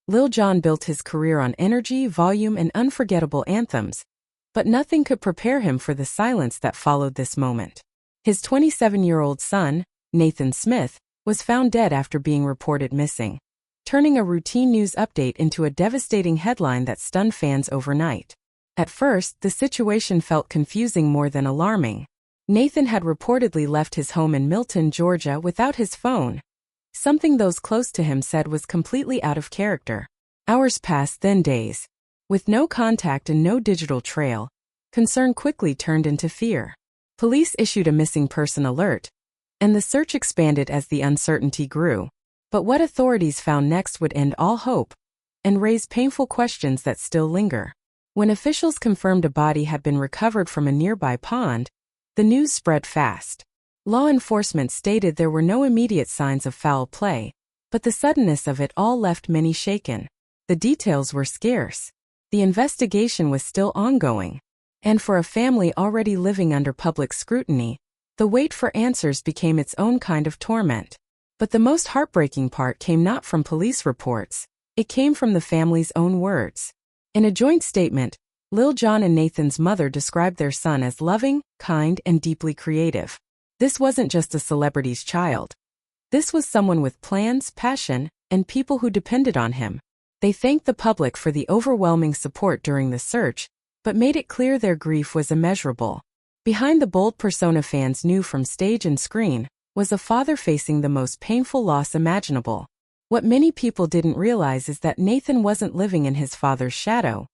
Lil Jon built his career on energy, volume, and unforgettable anthems, but nothing could prepare him for the silence that followed this moment. His 27-year-old son, Nathan Smith, was found dead after being reported missing, turning a routine news update into a devastating headline that stunned fans overnight. At first, the situation felt confusing more than alarming. Nathan had reportedly left his home in Milton, Georgia without his phone, something those close to him said was completely out of character. Hours passed, then days. With no contact and no digital trail, concern quickly turned into fear. Police issued a missing person alert, and the search expanded as the uncertainty grew. But what authorities found next would end all hope and raise painful questions that still linger. When officials confirmed a body had been recovered from a nearby pond, the news spread fast. Law enforcement stated there were no immediate signs of foul play, but the suddenness of it all left many shaken. The details were scarce. The investigation was still ongoing, and for a family already living under public scrutiny, the wait for answers became its own kind of torment. But the most heartbreaking part came not from police reports, it came from the family's own words. In a joint statement, Lil Jon and Nathan's mother described their son as loving, kind, and deeply creative. This wasn't just a celebrity's child. This was someone with plans, passion, and people who depended on him. They thanked the public for the overwhelming support during the search, but made it clear their grief was immeasurable. Behind the bold persona fans knew from stage and screen was a father facing the most painful loss imaginable. What many people didn't realize is that Nathan wasn't living in his father's shadow.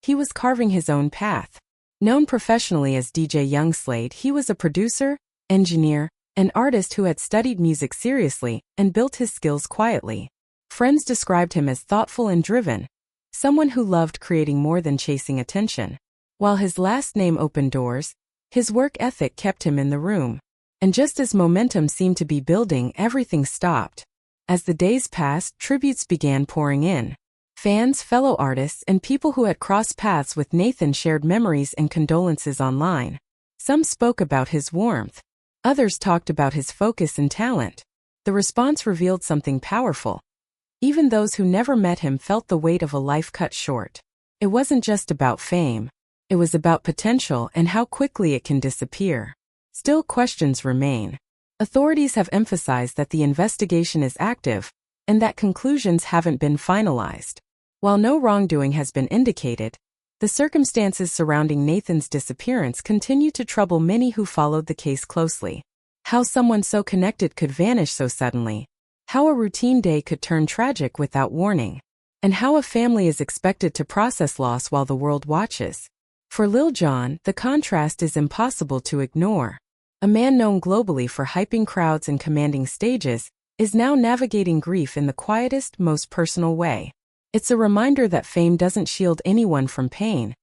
He was carving his own path. Known professionally as DJ Unsaid, he was a producer, engineer, and artist who had studied music seriously and built his skills quietly. Friends described him as thoughtful and driven, someone who loved creating more than chasing attention. While his last name opened doors, his work ethic kept him in the room. And just as momentum seemed to be building, everything stopped. As the days passed, tributes began pouring in. Fans, fellow artists, and people who had crossed paths with Nathan shared memories and condolences online. Some spoke about his warmth. Others talked about his focus and talent. The response revealed something powerful. Even those who never met him felt the weight of a life cut short. It wasn't just about fame. It was about potential and how quickly it can disappear. Still, questions remain. Authorities have emphasized that the investigation is active and that conclusions haven't been finalized. While no wrongdoing has been indicated, the circumstances surrounding Nathan's disappearance continue to trouble many who followed the case closely. How someone so connected could vanish so suddenly, how a routine day could turn tragic without warning, and how a family is expected to process loss while the world watches. For Lil Jon, the contrast is impossible to ignore. A man known globally for hyping crowds and commanding stages is now navigating grief in the quietest, most personal way. It's a reminder that fame doesn't shield anyone from pain,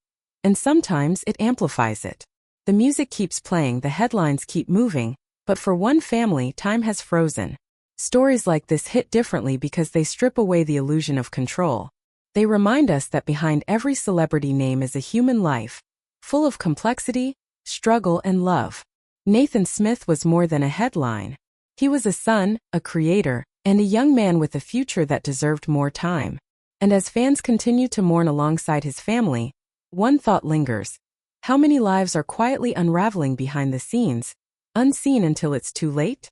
and sometimes it amplifies it. The music keeps playing, the headlines keep moving, but for one family, time has frozen. Stories like this hit differently because they strip away the illusion of control. They remind us that behind every celebrity name is a human life, full of complexity, struggle, and love. Nathan Smith was more than a headline. He was a son, a creator, and a young man with a future that deserved more time. And as fans continue to mourn alongside his family, one thought lingers. How many lives are quietly unraveling behind the scenes, unseen until it's too late?